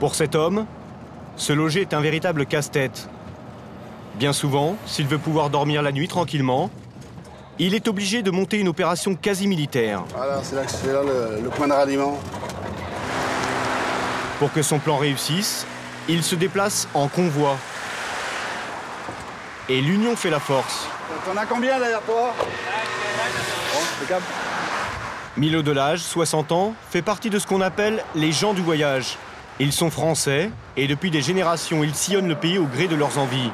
Pour cet homme, se loger est un véritable casse-tête. Bien souvent, s'il veut pouvoir dormir la nuit tranquillement, il est obligé de monter une opération quasi militaire. Voilà, c'est là le point de ralliement. Pour que son plan réussisse, il se déplace en convoi. Et l'union fait la force. T'en as combien derrière toi? Bon, impeccable. Milo Delage, 60 ans, fait partie de ce qu'on appelle les gens du voyage. Ils sont français et depuis des générations, ils sillonnent le pays au gré de leurs envies.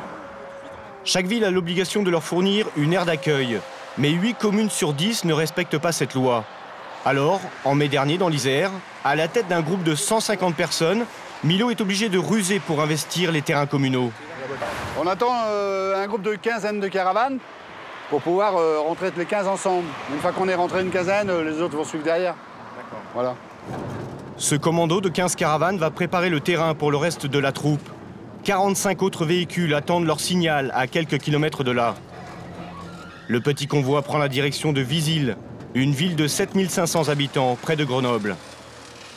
Chaque ville a l'obligation de leur fournir une aire d'accueil. Mais 8 communes sur 10 ne respectent pas cette loi. Alors, en mai dernier, dans l'Isère, à la tête d'un groupe de 150 personnes, Milo est obligé de ruser pour investir les terrains communaux. On attend un groupe de quinzaine de caravanes pour pouvoir rentrer les 15 ensemble. Une fois qu'on est rentré une quinzaine, les autres vont suivre derrière. D'accord. Voilà. Ce commando de 15 caravanes va préparer le terrain pour le reste de la troupe. 45 autres véhicules attendent leur signal à quelques kilomètres de là. Le petit convoi prend la direction de Visil, une ville de 7500 habitants près de Grenoble.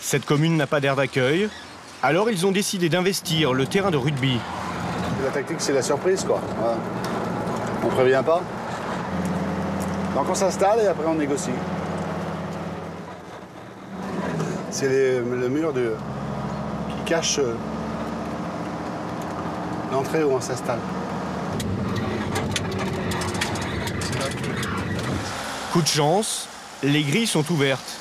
Cette commune n'a pas d'aire d'accueil, alors ils ont décidé d'investir le terrain de rugby. La tactique, c'est la surprise, quoi. Voilà. On ne prévient pas. Donc on s'installe et après on négocie. C'est le mur qui cache l'entrée où on s'installe. Coup de chance, les grilles sont ouvertes.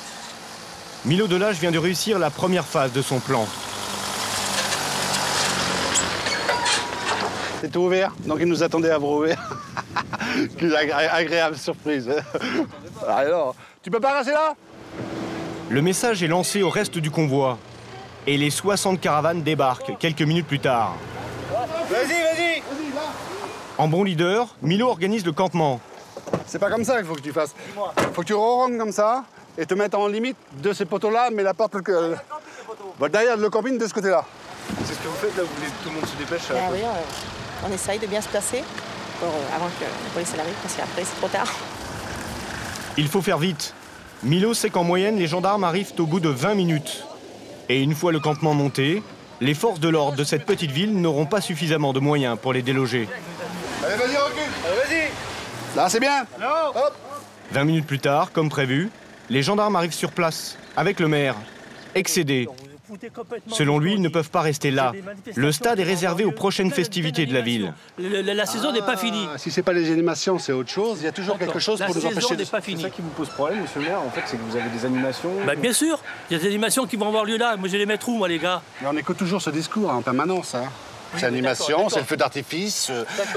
Milo Delage vient de réussir la première phase de son plan. C'est tout ouvert, donc il nous attendait à Brouwer. Quelle agréable surprise. Alors, tu peux pas rester là? Le message est lancé au reste du convoi. Et les 60 caravanes débarquent quelques minutes plus tard. Vas-y. En bon leader, Milo organise le campement. C'est pas comme ça qu'il faut que tu fasses. Faut que tu rentres comme ça et te mettre en limite de ces poteaux-là, mais la porte... derrière le camping de ce côté-là. C'est ce que vous faites là, vous voulez que tout le monde se dépêche? Oui, on essaye de bien se placer avant que la police arrive, parce qu'après c'est trop tard. Il faut faire vite. Milo sait qu'en moyenne, les gendarmes arrivent au bout de 20 minutes. Et une fois le campement monté, les forces de l'ordre de cette petite ville n'auront pas suffisamment de moyens pour les déloger. Allez, vas-y, recule. Allez, vas-y. Là, c'est bien. Hop. 20 minutes plus tard, comme prévu, les gendarmes arrivent sur place, avec le maire, excédé. Selon lui, ils ne peuvent pas rester là. Le stade est réservé aux prochaines festivités de la ville. La saison n'est pas finie. Si c'est pas les animations, c'est autre chose. Il y a toujours quelque chose pour nous empêcher de... La saison n'est pas finie. C'est ça qui vous pose problème, monsieur le maire, en fait, c'est que vous avez des animations... Bah, bien sûr, il y a des animations qui vont avoir lieu là. Moi, je vais les mettre où, moi, les gars? Mais on écoute toujours ce discours en permanence. Hein. C'est l'animation, c'est le feu d'artifice,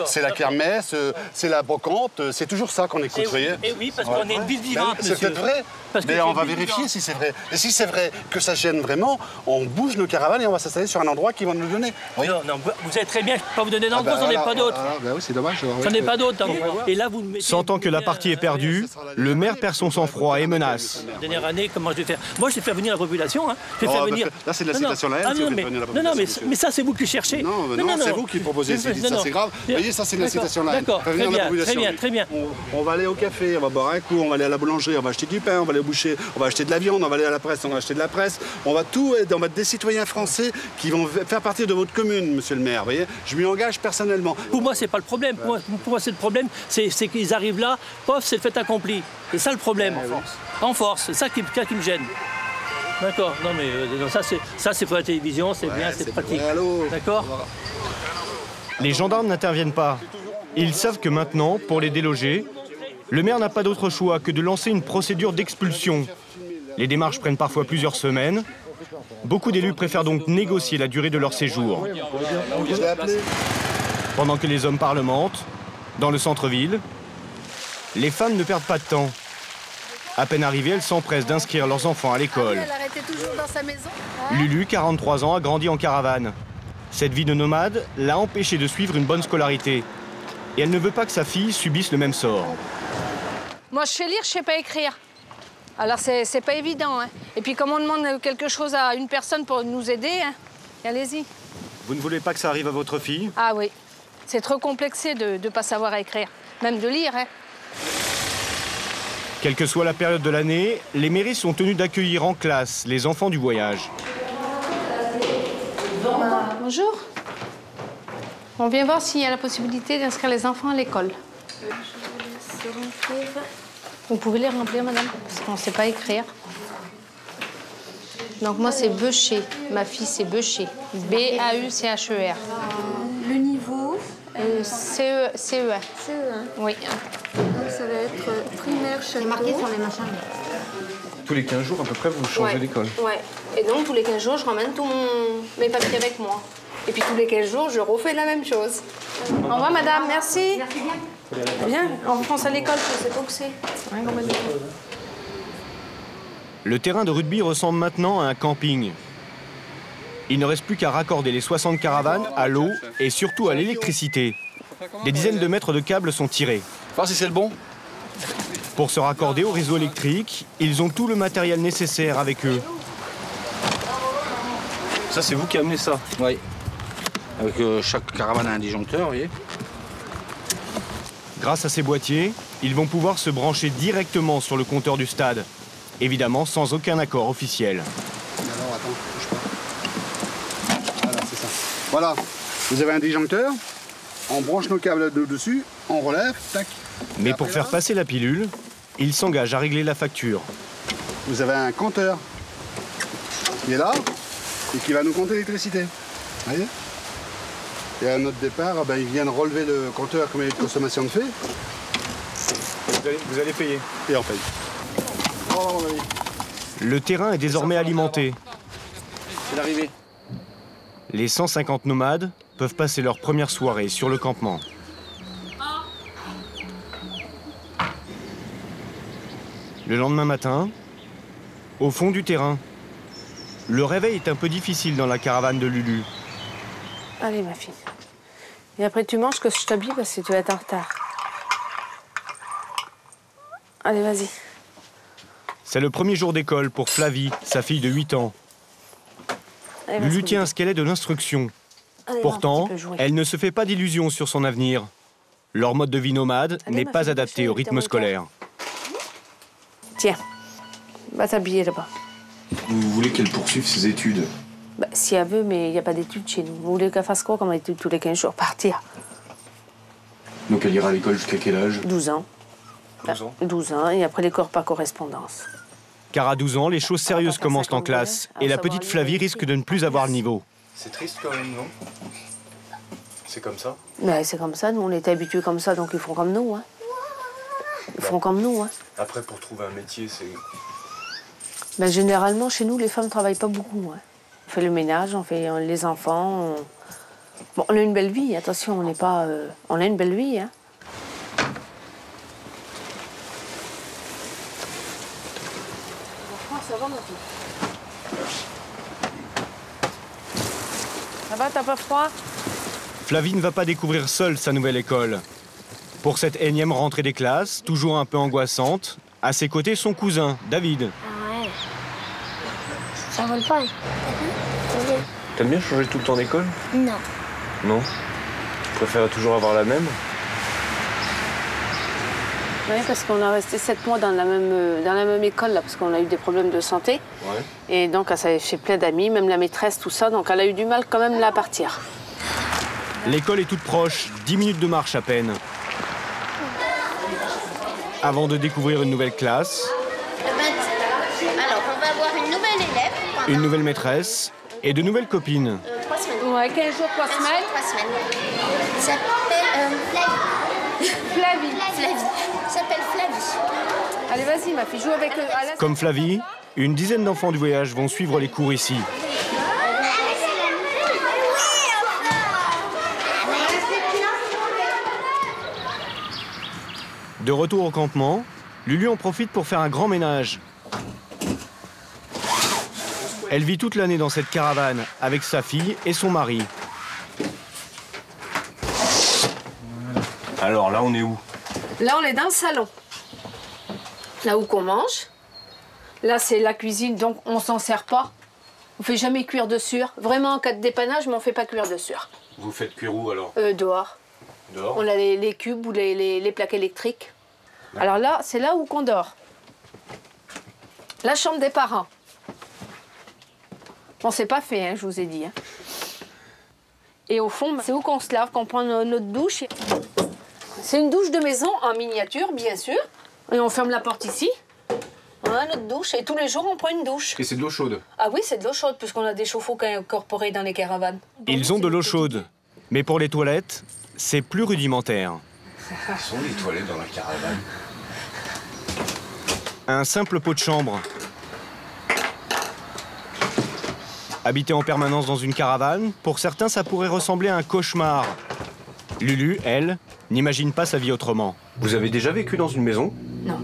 c'est la kermesse, c'est la brocante, c'est toujours ça qu'on écoute, vous voyez. Et oui, parce qu'on est une ville vivante, monsieur. C'est peut-être vrai, mais on va vérifier si c'est vrai. Et si c'est vrai que ça gêne vraiment, on bouge nos caravanes et on va s'installer sur un endroit qu'ils vont nous donner. Oui. Non, vous savez très bien, je ne peux pas vous donner d'endroit, j'en ai pas d'autre. Oui, c'est dommage. J'en ai pas d'autre. Et là, vous me mettez... Sentant que la partie est perdue, le maire perd son sang-froid et menace. La dernière année, comment je vais faire? Moi, je vais faire venir la population. Hein. Je vais faire venir... Là, c'est de la citation la haine, non, mais ça, c'est vous qui cherchez. Non, c'est vous qui proposez, ça c'est grave. Vous voyez, ça c'est de la citation la haine. D'accord, très bien. On va aller au café, on va boire un coup, on va aller à la boulangerie, on va acheter du pain, on va aller au boucher, on va acheter de la viande, on va aller à la presse, on va acheter de la presse. On va être des citoyens français qui vont faire partie de votre commune, monsieur le maire. Vous voyez, je m'y engage personnellement. Pour moi, c'est pas le problème. Pour moi, c'est le problème, c'est qu'ils arrivent là, pof, c'est le fait accompli. C'est ça le problème. En force. C'est ça qui me gêne. D'accord. Non, mais ça, c'est pour la télévision, c'est bien, c'est pratique. D'accord. Les gendarmes n'interviennent pas. Ils savent que maintenant, pour les déloger, le maire n'a pas d'autre choix que de lancer une procédure d'expulsion. Les démarches prennent parfois plusieurs semaines. Beaucoup d'élus préfèrent donc négocier la durée de leur séjour. Pendant que les hommes parlementent, dans le centre-ville, les femmes ne perdent pas de temps. À peine arrivées, elles s'empressent d'inscrire leurs enfants à l'école. Elle arrêtait toujours dans sa maison. Lulu, 43 ans, a grandi en caravane. Cette vie de nomade l'a empêchée de suivre une bonne scolarité. Et elle ne veut pas que sa fille subisse le même sort. Moi, je sais lire, je sais pas écrire. Alors, c'est pas évident. Hein. Et puis, comme on demande quelque chose à une personne pour nous aider, hein, allez-y. Vous ne voulez pas que ça arrive à votre fille? Ah oui. C'est trop complexé de ne pas savoir écrire. Même de lire, hein. Quelle que soit la période de l'année, les mairies sont tenues d'accueillir en classe les enfants du voyage. Bonjour. On vient voir s'il y a la possibilité d'inscrire les enfants à l'école. Vous pouvez les remplir, madame, parce qu'on ne sait pas écrire. Donc moi, c'est Beucher. Ma fille, c'est Beucher. B-A-U-C-H-E-R. Le niveau CE1. CE1. Oui. Donc ça va être primaire château. C'est marqué sur les machins. Tous les 15 jours, à peu près, vous changez d'école. Ouais. Et donc, tous les 15 jours, je ramène tous mes papiers avec moi. Et puis, tous les 15 jours, je refais la même chose. Au revoir, madame. Merci. Merci bien. Bien. On pense à l'école, je sais pas où c'est. Le terrain de rugby ressemble maintenant à un camping. Il ne reste plus qu'à raccorder les 60 caravanes à l'eau et surtout à l'électricité. Des dizaines de mètres de câbles sont tirés. Voir si c'est le bon. Pour se raccorder au réseau électrique, ils ont tout le matériel nécessaire avec eux. Ça, c'est vous qui amenez ça? Oui. Avec chaque caravane a un disjoncteur, vous voyez. Grâce à ces boîtiers, ils vont pouvoir se brancher directement sur le compteur du stade. Évidemment, sans aucun accord officiel. Alors, attends, bouge pas. Voilà, c'est ça. Voilà, vous avez un disjoncteur, on branche nos câbles dessus, on relève, tac. Mais pour faire passer la pilule, ils s'engagent à régler la facture. Vous avez un compteur qui est là et qui va nous compter l'électricité. Vous voyez? Et à notre départ, ben, ils viennent relever le compteur comme il y a de consommation de fait. Vous allez payer. Et on paye. Oh, mon ami. Le terrain est désormais alimenté. C'est l'arrivée. Les 150 nomades peuvent passer leur première soirée sur le campement. Le lendemain matin, au fond du terrain, le réveil est un peu difficile dans la caravane de Lulu. Allez, ma fille. Et après, tu manges que je t'habille parce que tu vas être en retard. Allez, vas-y. C'est le premier jour d'école pour Flavie, sa fille de 8 ans. Allez, Lulu vas-y, tient à ce qu'elle ait de l'instruction. Allez, Pourtant, va un petit peu jouer. elle ne se fait pas d'illusions sur son avenir. Leur mode de vie nomade Allez, n'est ma pas fille, adapté dépêche-toi, au rythme il est scolaire. Tiens, va t'habiller là-bas. Vous voulez qu'elle poursuive ses études? Bah, si elle veut, mais il n'y a pas d'études chez nous. Vous voulez qu'elle fasse quoi comme études tous les 15 jours? Partir. Donc elle ira à l'école jusqu'à quel âge? 12 ans. 12 ans. 12 ans, et après les cours par correspondance. Car à 12 ans, les choses sérieuses faire commencent ça en comme classe vous, et la savoir petite lire, Flavie écrire. risque de ne plus avoir le niveau. C'est triste quand même, non? C'est comme ça? Mais c'est comme ça, nous on était habitués comme ça, donc ils font comme nous. Hein. Ils font comme nous. Hein. Après, pour trouver un métier, c'est... Ben, généralement, chez nous, les femmes ne travaillent pas beaucoup. Hein. On fait le ménage, on fait les enfants. Bon, on a une belle vie, attention, on n'est pas... on a une belle vie. Hein. Ça va, ma fille? Ça va, t'as pas froid? Flavie ne va pas découvrir seule sa nouvelle école. Pour cette énième rentrée des classes, toujours un peu angoissante, à ses côtés son cousin, David. Ah ouais. Ça vole pas. T'aimes bien changer tout le temps d'école? Non. Non? Tu préfères toujours avoir la même? Oui, parce qu'on a resté 7 mois dans la même école, là, parce qu'on a eu des problèmes de santé. Ouais. Et donc, elle s'est fait plein d'amis, même la maîtresse, tout ça. Donc, elle a eu du mal quand même là à partir. L'école est toute proche, 10 minutes de marche à peine. Avant de découvrir une nouvelle classe, Alors, on va avoir une nouvelle élève. une nouvelle maîtresse et de nouvelles copines. 3 semaines. Ouais, 15 jours, 3 semaines. 3 semaines. Elle s'appelle Flavie. Flavie. Elle s'appelle Flavie. Allez, vas-y, ma fille, joue avec eux. Allez. Comme Flavie, une dizaine d'enfants du voyage vont suivre les cours ici. De retour au campement, Lulu en profite pour faire un grand ménage. Elle vit toute l'année dans cette caravane avec sa fille et son mari. Alors là, on est où? Là, on est dans le salon. Là où qu'on mange. Là, c'est la cuisine, donc on s'en sert pas. On fait jamais cuire dessus. Vraiment, en cas de dépannage, mais on fait pas cuire dessus. Vous faites cuire où alors? Dehors. Dehors? On a les cubes ou les plaques électriques. Alors là, c'est là où qu'on dort. La chambre des parents. Bon, c'est pas fait, hein, je vous ai dit. Hein. Et au fond, c'est où qu'on se lave, qu'on prend notre douche. C'est une douche de maison en miniature, bien sûr. Et on ferme la porte ici. On a notre douche et tous les jours, on prend une douche. Et c'est de l'eau chaude? Ah oui, c'est de l'eau chaude, puisqu'on a des chauffe-eau incorporés dans les caravanes. Ils ont de l'eau chaude, mais pour les toilettes, c'est plus rudimentaire. Quelles sont les toilettes dans la caravane? Un simple pot de chambre. Habiter en permanence dans une caravane, pour certains, ça pourrait ressembler à un cauchemar. Lulu, elle, n'imagine pas sa vie autrement. Vous avez déjà vécu dans une maison? Non.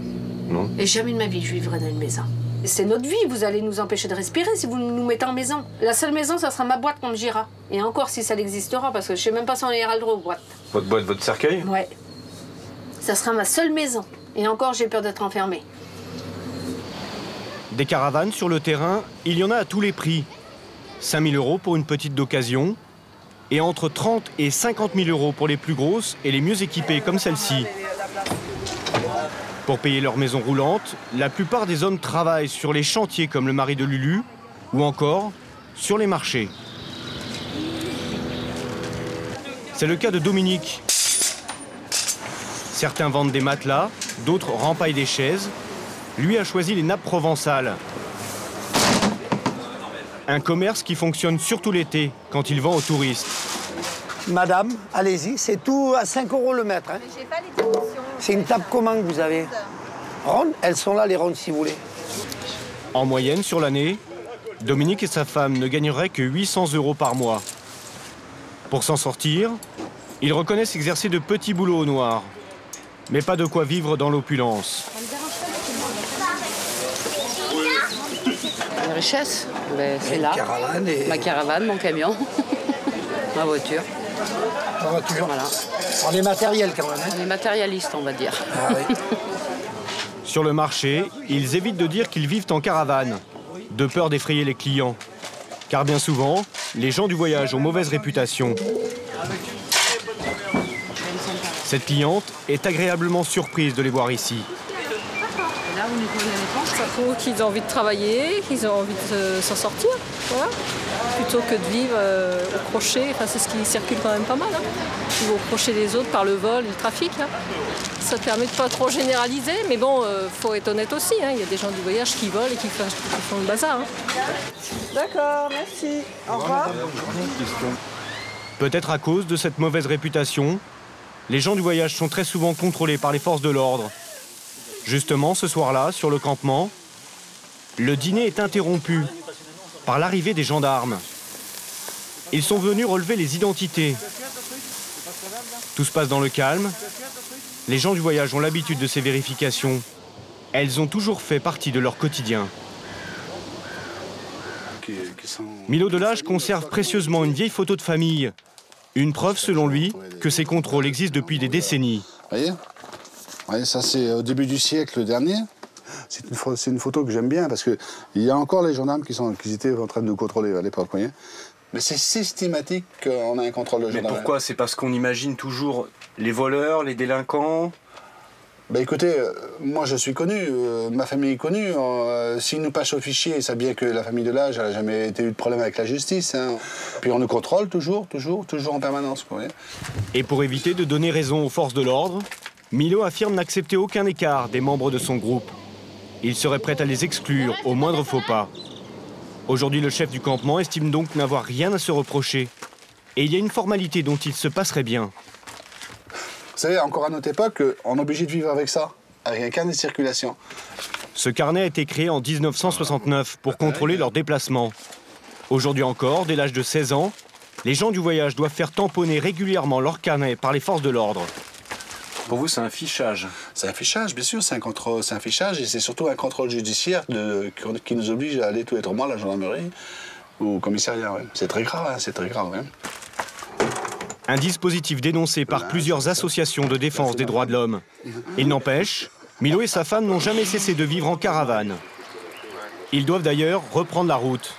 Non. Et jamais de ma vie, je vivrai dans une maison. C'est notre vie, vous allez nous empêcher de respirer si vous nous mettez en maison. La seule maison, ça sera ma boîte qu'on me girera. Et encore si ça l'existera, parce que je sais même pas si on ira le droit aux boîtes. Votre boîte, votre cercueil? Ouais. Ça sera ma seule maison. Et encore, j'ai peur d'être enfermée. Des caravanes sur le terrain, il y en a à tous les prix. 5 000 € pour une petite d'occasion, et entre 30 et 50 000 € pour les plus grosses et les mieux équipées comme celle-ci. Pour payer leur maison roulante, la plupart des hommes travaillent sur les chantiers comme le mari de Lulu, ou encore sur les marchés. C'est le cas de Dominique. Certains vendent des matelas, d'autres rempaillent des chaises. Lui a choisi les nappes provençales. Un commerce qui fonctionne surtout l'été, quand il vend aux touristes. Madame, allez-y, c'est tout à 5 € le mètre. Hein. C'est une table comment que vous avez? Ronde? Elles sont là, les rondes, si vous voulez. En moyenne, sur l'année, Dominique et sa femme ne gagneraient que 800 € par mois. Pour s'en sortir, ils reconnaissent exercer de petits boulots au noir. Mais pas de quoi vivre dans l'opulence. Une richesse, ben, c'est là. Caravane et... Ma caravane, mon camion, ma voiture. La voiture. Voilà. On est matériel quand même. Hein. On est matérialiste, on va dire. Ah, oui. Sur le marché, ils évitent de dire qu'ils vivent en caravane, de peur d'effrayer les clients. Car bien souvent, les gens du voyage ont mauvaise réputation. Cette cliente est agréablement surprise de les voir ici. Là, vous nettoyez les planches. Ça prouve qu'ils ont envie de travailler, qu'ils ont envie de s'en sortir, voilà. Plutôt que de vivre au crochet. Enfin, c'est ce qui circule quand même pas mal. Hein. Ils vont au crochet des autres par le vol, le trafic. Hein. Ça permet de pas trop généraliser, mais bon, faut être honnête aussi. Hein. Il y a des gens du voyage qui volent et qui font le bazar. Hein. D'accord, merci. Au revoir. Peut-être à cause de cette mauvaise réputation, les gens du voyage sont très souvent contrôlés par les forces de l'ordre. Justement, ce soir-là, sur le campement, le dîner est interrompu par l'arrivée des gendarmes. Ils sont venus relever les identités. Tout se passe dans le calme. Les gens du voyage ont l'habitude de ces vérifications. Elles ont toujours fait partie de leur quotidien. Milo Delage conserve précieusement une vieille photo de famille. Une preuve, selon lui, que ces contrôles existent depuis des décennies. Vous voyez, ça c'est au début du siècle dernier. C'est une photo que j'aime bien parce qu'il y a encore les gendarmes qui étaient en train de nous contrôler à l'époque. Mais c'est systématique qu'on a un contrôle de gendarmerie. Mais pourquoi? C'est parce qu'on imagine toujours les voleurs, les délinquants? Ben écoutez, moi je suis connu, ma famille est connue. S'ils nous passent au fichier, ils savent bien que la famille Delage n'a jamais eu de problème avec la justice. Hein. Puis on nous contrôle toujours en permanence. Vous voyez. Et pour éviter de donner raison aux forces de l'ordre, Milo affirme n'accepter aucun écart des membres de son groupe. Il serait prêt à les exclure au moindre faux pas. Aujourd'hui, le chef du campement estime donc n'avoir rien à se reprocher. Et il y a une formalité dont il se passerait bien. Vous savez, encore à notre époque, on est obligé de vivre avec ça, avec un carnet de circulation. Ce carnet a été créé en 1969 pour contrôler leurs déplacements. Aujourd'hui encore, dès l'âge de 16 ans, les gens du voyage doivent faire tamponner régulièrement leur carnet par les forces de l'ordre. Pour vous, c'est un fichage? C'est un fichage, bien sûr, c'est un fichage et c'est surtout un contrôle judiciaire qui nous oblige à aller tous les 3 mois à la gendarmerie ou au commissariat. Ouais. C'est très grave, hein, c'est très grave. Ouais. Un dispositif dénoncé par plusieurs associations de défense des droits de l'homme. Il n'empêche, Milo et sa femme n'ont jamais cessé de vivre en caravane. Ils doivent d'ailleurs reprendre la route.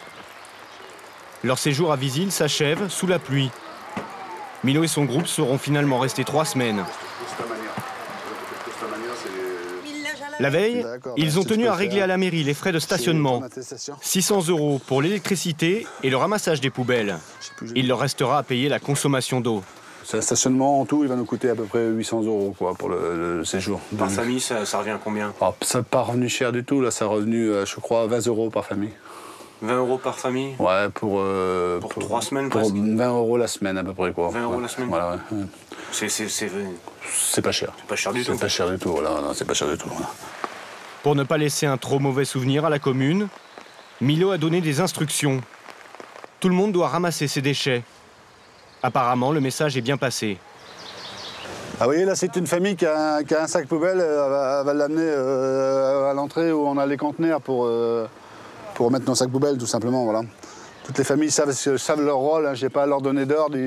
Leur séjour à Visil s'achève sous la pluie. Milo et son groupe seront finalement restés 3 semaines. La veille, ils ont tenu à régler à la mairie les frais de stationnement. 600 € pour l'électricité et le ramassage des poubelles. Il leur restera à payer la consommation d'eau. Le stationnement en tout, il va nous coûter à peu près 800 € quoi, pour le séjour. Par famille, ça revient à combien? Ça n'a pas revenu cher du tout, là, ça a revenu, je crois, 20 € par famille. 20 € par famille? Ouais, pour 3 semaines pour presque? 20 € la semaine à peu près. Quoi. 20 € la semaine? Voilà, ouais. C'est pas cher. C'est pas cher du tout? C'est pas cher du tout, voilà, non, c'est pas cher du tout. Voilà. Pour ne pas laisser un trop mauvais souvenir à la commune, Milo a donné des instructions. Tout le monde doit ramasser ses déchets. Apparemment, le message est bien passé. Ah oui, là c'est une famille qui a un sac poubelle, elle va l'amener à l'entrée où on a les conteneurs pour mettre nos sacs poubelles tout simplement. Voilà. Toutes les familles savent leur rôle, hein, je n'ai pas à leur donner d'ordre,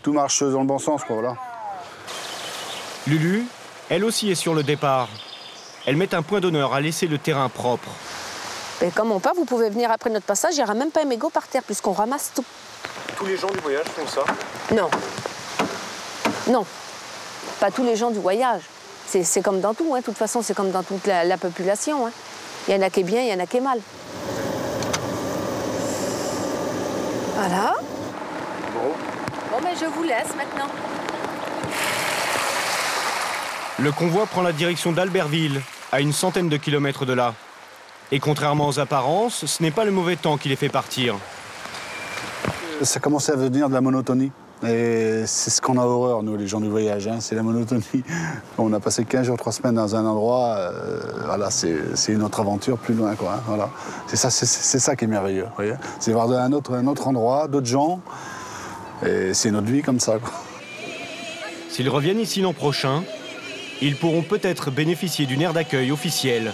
tout marche dans le bon sens. Quoi, voilà. Lulu, elle aussi est sur le départ. Elle met un point d'honneur à laisser le terrain propre. Et comme on part, vous pouvez venir après notre passage, il n'y aura même pas un mégot par terre puisqu'on ramasse tout. Tous les gens du voyage font ça? Non. Non. Pas tous les gens du voyage. C'est comme dans tout, hein. De toute façon, c'est comme dans toute la population. Hein. Il y en a qui est bien, il y en a qui est mal. Voilà. Bon, mais je vous laisse maintenant. Le convoi prend la direction d'Albertville, à une centaine de kilomètres de là. Et contrairement aux apparences, ce n'est pas le mauvais temps qui les fait partir. Ça commençait à venir de la monotonie. Et c'est ce qu'on a horreur, nous, les gens du voyage, hein, c'est la monotonie. On a passé 15 jours, 3 semaines dans un endroit, voilà, c'est une autre aventure plus loin, quoi. Hein, voilà. C'est ça qui est merveilleux, vous voyez. C'est voir un autre endroit, d'autres gens, et c'est notre vie comme ça, quoi. S'ils reviennent ici l'an prochain, ils pourront peut-être bénéficier d'une aire d'accueil officielle,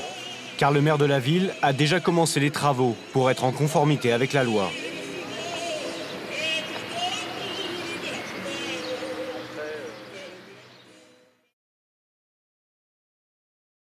car le maire de la ville a déjà commencé les travaux pour être en conformité avec la loi.